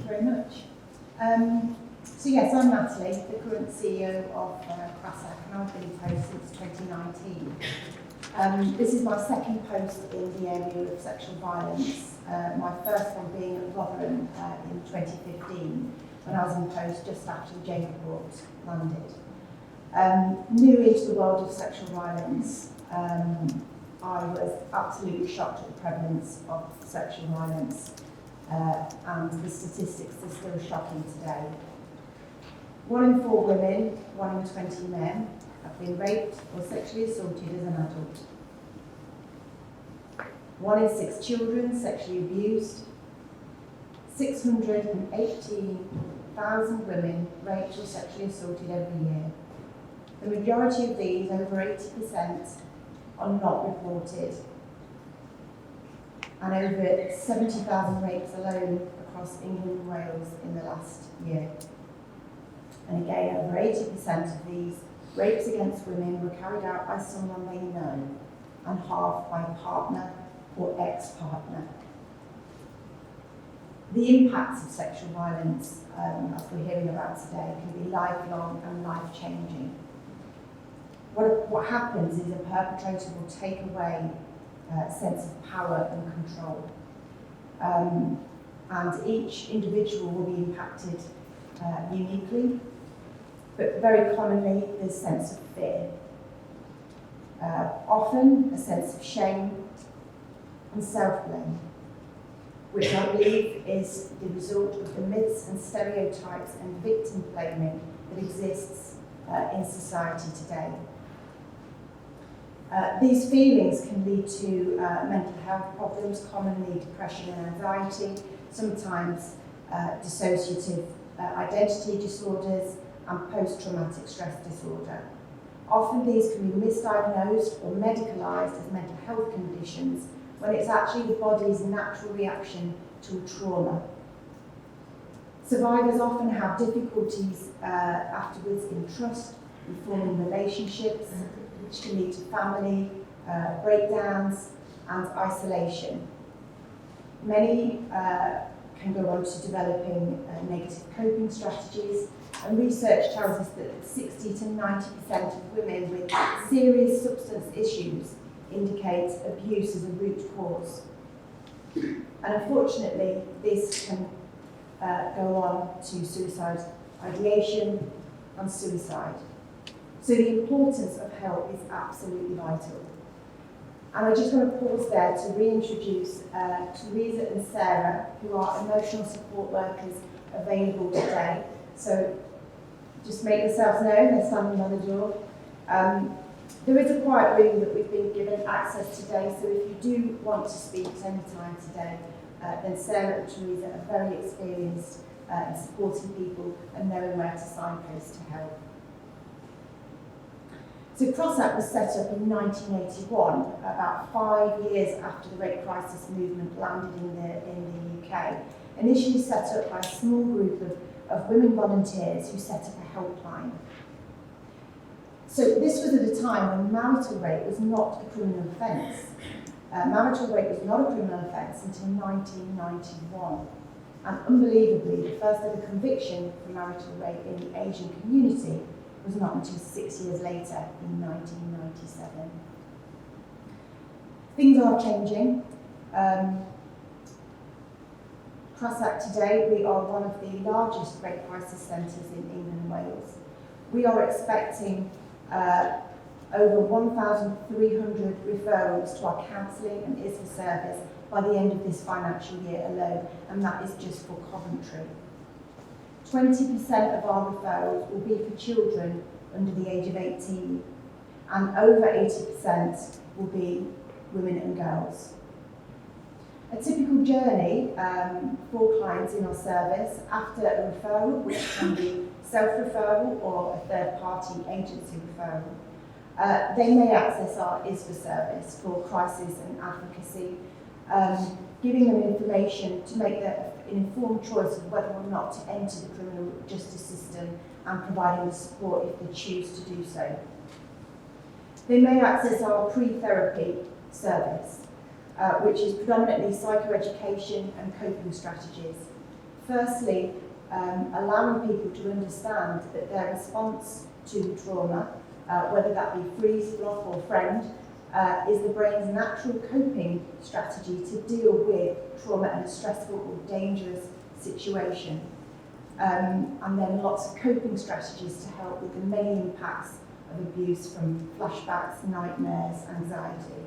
very much. So yes, I'm Natalie, the current CEO of CRASAC, and I've been in post since 2019. This is my second post in the area of sexual violence, my first one being at Rotherham in 2015, when I was in post just after the Jane report landed. New into the world of sexual violence, I was absolutely shocked at the prevalence of sexual violence, and the statistics are still shocking today. 1 in 4 women, 1 in 20 men have been raped or sexually assaulted as an adult. 1 in 6 children sexually abused. 618,000 women raped or sexually assaulted every year. The majority of these, over 80%, are not reported. And over 70,000 rapes alone across England and Wales in the last year. And again, over 80% of these rapes against women were carried out by someone they know, and half by a partner or ex-partner. The impacts of sexual violence, as we're hearing about today, can be lifelong and life-changing. What happens is a perpetrator will take away a sense of power and control. And each individual will be impacted uniquely, but very commonly there's a sense of fear. Often a sense of shame and self-blame, which I believe is the result of the myths and stereotypes and victim blaming that exists in society today. These feelings can lead to mental health problems, commonly depression and anxiety, sometimes dissociative identity disorders and post-traumatic stress disorder. Often these can be misdiagnosed or medicalised as mental health conditions when it's actually the body's natural reaction to a trauma. Survivors often have difficulties afterwards in trust, in forming relationships, which can lead to family breakdowns and isolation. Many can go on to developing negative coping strategies, and research tells us that 60 to 90% of women with serious substance issues indicate abuse as a root cause. And unfortunately, this can go on to suicide ideation and suicide. So the importance of help is absolutely vital. And I just want to pause there to reintroduce Teresa and Sarah, who are emotional support workers available today. So just make yourselves known, they're standing by the door. There is a quiet room that we've been given access today, so if you do want to speak at any time today, then Sarah and Teresa are very experienced in supporting people and knowing where to signpost to help. So CRASAC was set up in 1981, about 5 years after the rape crisis movement landed in the UK, initially set up by a small group of women volunteers who set up a helpline. So this was at a time when marital rape was not a criminal offence. Marital rape was not a criminal offence until 1991. And unbelievably, the first ever conviction for marital rape in the Asian community was not until 6 years later, in 1997. Things are changing. CRASAC today, we are one of the largest rape crisis centres in England and Wales. We are expecting over 1,300 referrals to our counselling and ISFA service by the end of this financial year alone, and that is just for Coventry. 20% of our referrals will be for children under the age of 18, and over 80% will be women and girls. A typical journey for clients in our service after a referral, which can be self-referral or a third-party agency referral, they may access our ISFA service for crisis and advocacy, giving them information to make an informed choice of whether or not to enter the criminal justice system and providing the support if they choose to do so. They may access our pre-therapy service, which is predominantly psychoeducation and coping strategies, Firstly, allowing people to understand that their response to trauma, whether that be freeze, block or friend, is the brain's natural coping strategy to deal with trauma in a stressful or dangerous situation. And then lots of coping strategies to help with the many impacts of abuse, from flashbacks, nightmares, anxiety.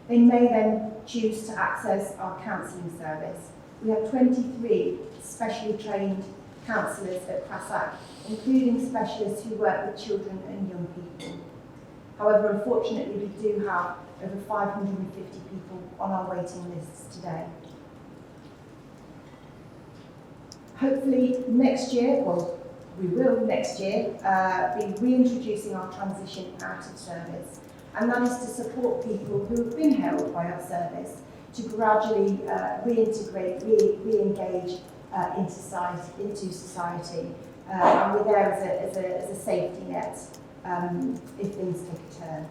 They may then choose to access our counselling service. We have 23 specially trained counsellors at Crasac, including specialists who work with children and young people. However, unfortunately, we do have over 550 people on our waiting lists today. Hopefully next year, well, we will next year, be reintroducing our transition out of service. And that is to support people who have been held by our service to gradually reintegrate, re-engage into society. And we're there as a safety net if things take a turn.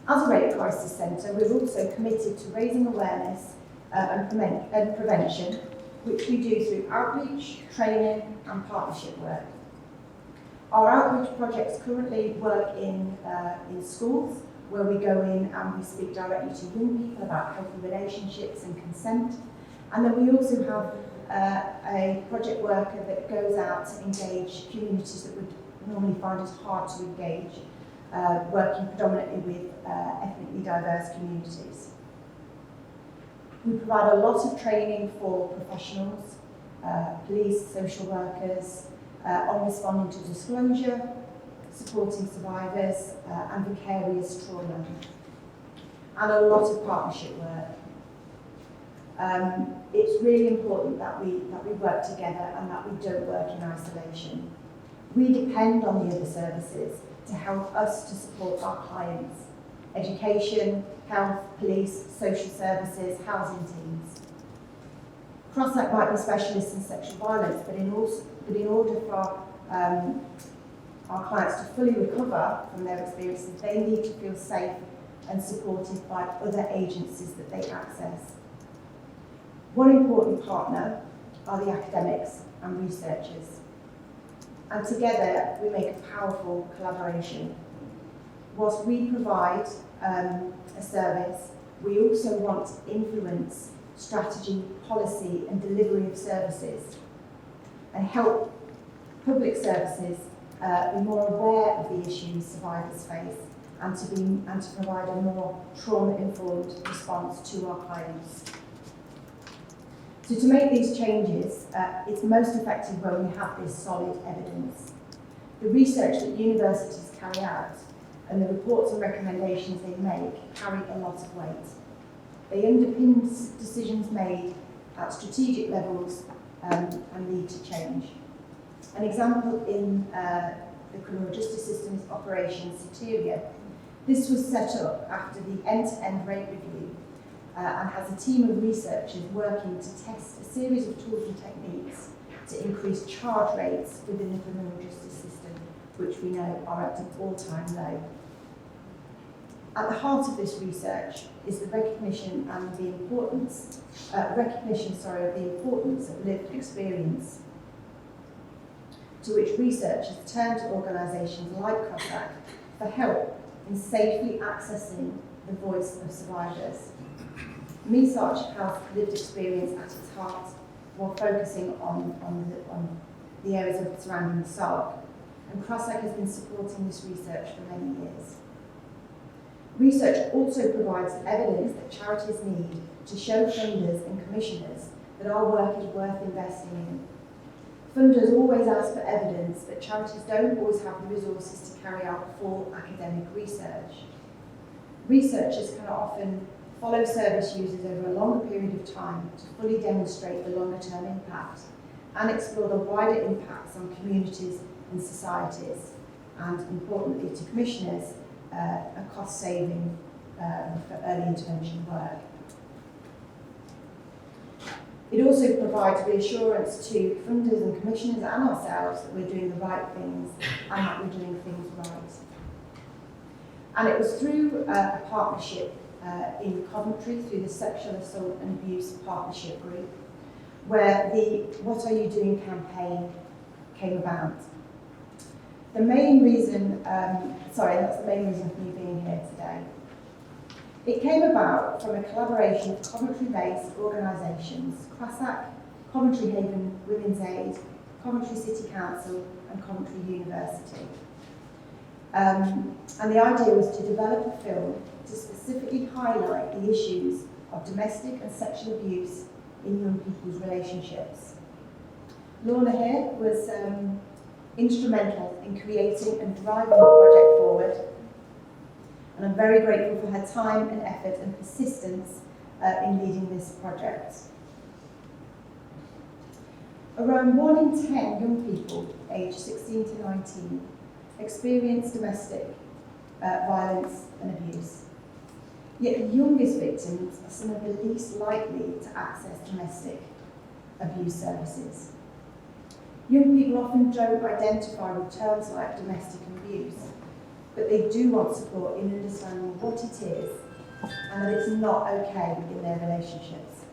As a rape crisis centre, we're also committed to raising awareness and prevention, which we do through outreach, training and partnership work. Our outreach projects currently work in schools, where we go in and we speak directly to young people about healthy relationships and consent. And then we also have a project worker that goes out to engage communities that would normally find it hard to engage, working predominantly with ethnically diverse communities. We provide a lot of training for professionals, police, social workers, on responding to disclosure, supporting survivors, and vicarious trauma, and a lot of partnership work. It's really important that we work together and that we don't work in isolation. We depend on the other services to help us to support our clients: education, health, police, social services, housing teams. Crasac might be specialists in sexual violence, but in order for our clients to fully recover from their experiences, they need to feel safe and supported by other agencies that they access. One important partner are the academics and researchers, and together we make a powerful collaboration. Whilst we provide a service, we also want to influence strategy, policy and delivery of services and help public services be more aware of the issues survivors face and to provide a more trauma-informed response to our clients. So to make these changes, it's most effective when we have this solid evidence. The research that universities carry out and the reports and recommendations they make carry a lot of weight. They underpin decisions made at strategic levels and lead to change. An example in the criminal justice system is Operation Soteria. This was set up after the end-to-end rape review and has a team of researchers working to test a series of tools and techniques to increase charge rates within the criminal justice system, which we know are at an all-time low. At the heart of this research is the recognition of the importance of lived experience, to which researchers turn to organisations like Crasac for help in safely accessing the voice of survivors. MeSarch has lived experience at its heart while focusing on the areas of surrounding the SARC, and Crasac has been supporting this research for many years. Research also provides evidence that charities need to show funders and commissioners that our work is worth investing in. Funders always ask for evidence, but charities don't always have the resources to carry out full academic research. Researchers can often follow service users over a longer period of time to fully demonstrate the longer-term impact and explore the wider impacts on communities and societies, and importantly to commissioners, a cost saving for early intervention work. It also provides reassurance to funders and commissioners and ourselves that we're doing the right things and that we're doing things right. And it was through a partnership in Coventry, through the Sexual Assault and Abuse Partnership Group, where the What Are You Doing campaign came about. The main reason, that's the main reason for me being here today. It came about from a collaboration of Coventry-based organisations, CRASAC, Coventry Haven Women's Aid, Coventry City Council and Coventry University. And the idea was to develop a film to specifically highlight the issues of domestic and sexual abuse in young people's relationships. Lorna here was instrumental in creating and driving the project forward, and I'm very grateful for her time and effort and persistence in leading this project. Around 1 in 10 young people aged 16 to 19 experience domestic violence and abuse. Yet the youngest victims are some of the least likely to access domestic abuse services. Young people often don't identify with terms like domestic abuse, but they do want support in understanding what it is and that it's not okay in their relationships.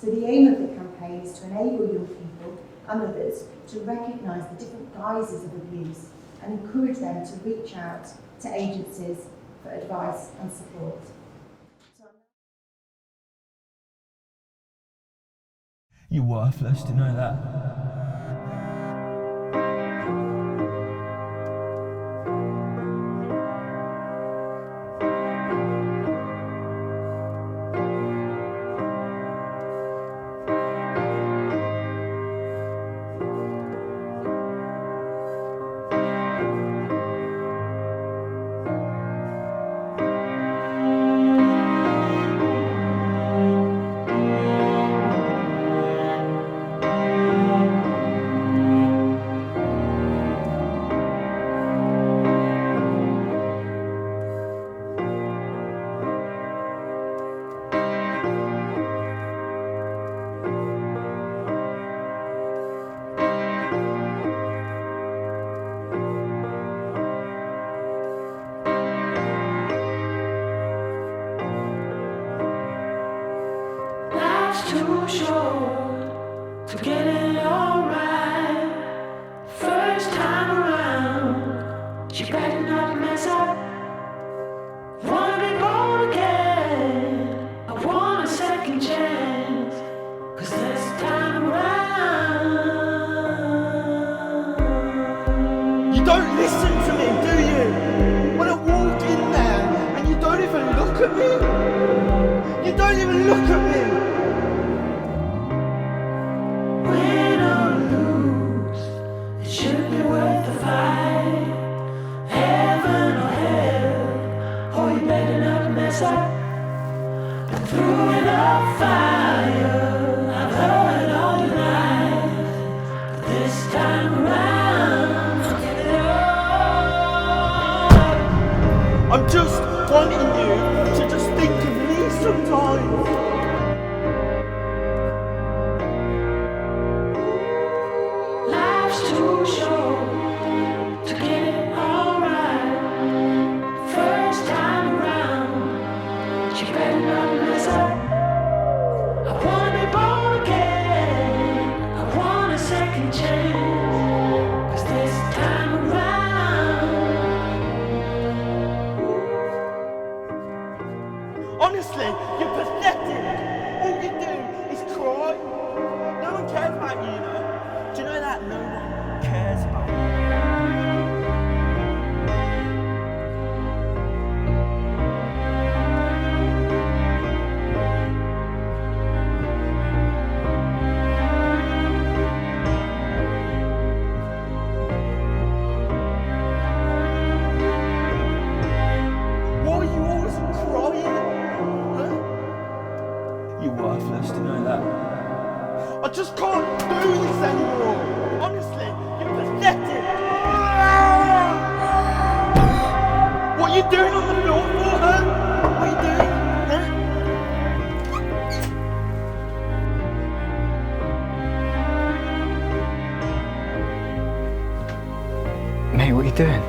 So the aim of the campaign is to enable young people and others to recognise the different guises of abuse and encourage them to reach out to agencies for advice and support. You're worthless, do you know that? Too short to get it all right. First time around, you better not mess up. Wanna be born again, I want a second chance, 'cause this time around. You don't listen to me, do you? When I walk in there and you don't even look at me. You don't even look at me. Through enough fire, I've heard all your lies. This time around, get it up. I'm just wanting you to just think of me sometimes. Life's too short to get it all right. First time around, you better not mess up. I wanna be born again, I want a second chance, 'cause this time around. Honestly, you're pathetic. All you do is cry. No one cares about you, you know. Do you know that? No one cares about you. You're worthless, do you know that? I just can't do this anymore. Honestly, you're pathetic. What are you doing on the floor for, huh? What are you doing, huh? Mate, what are you doing?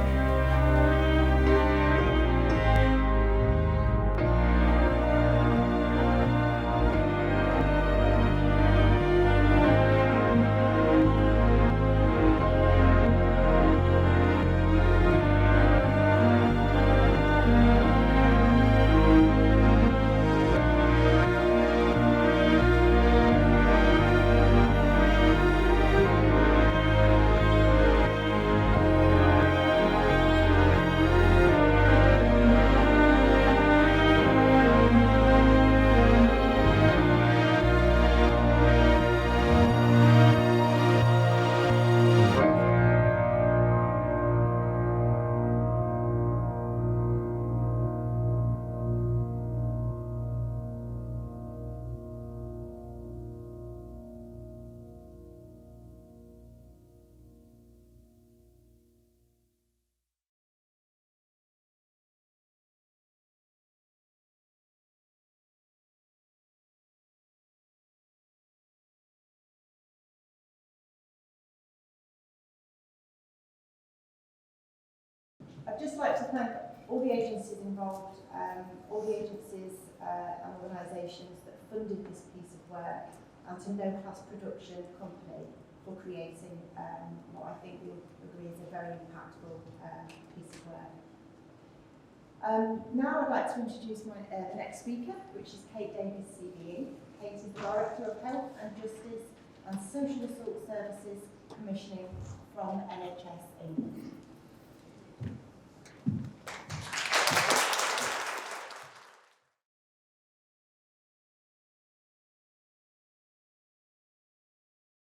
I'd just like to thank all the agencies involved, all the agencies and organisations that funded this piece of work, and to No Class Production Company for creating what I think you'll agree is a very impactful piece of work. Now I'd like to introduce the next speaker, which is Kate Davis, CBE. Kate is the Director of Health and Justice and Social Assault Services Commissioning from NHS England.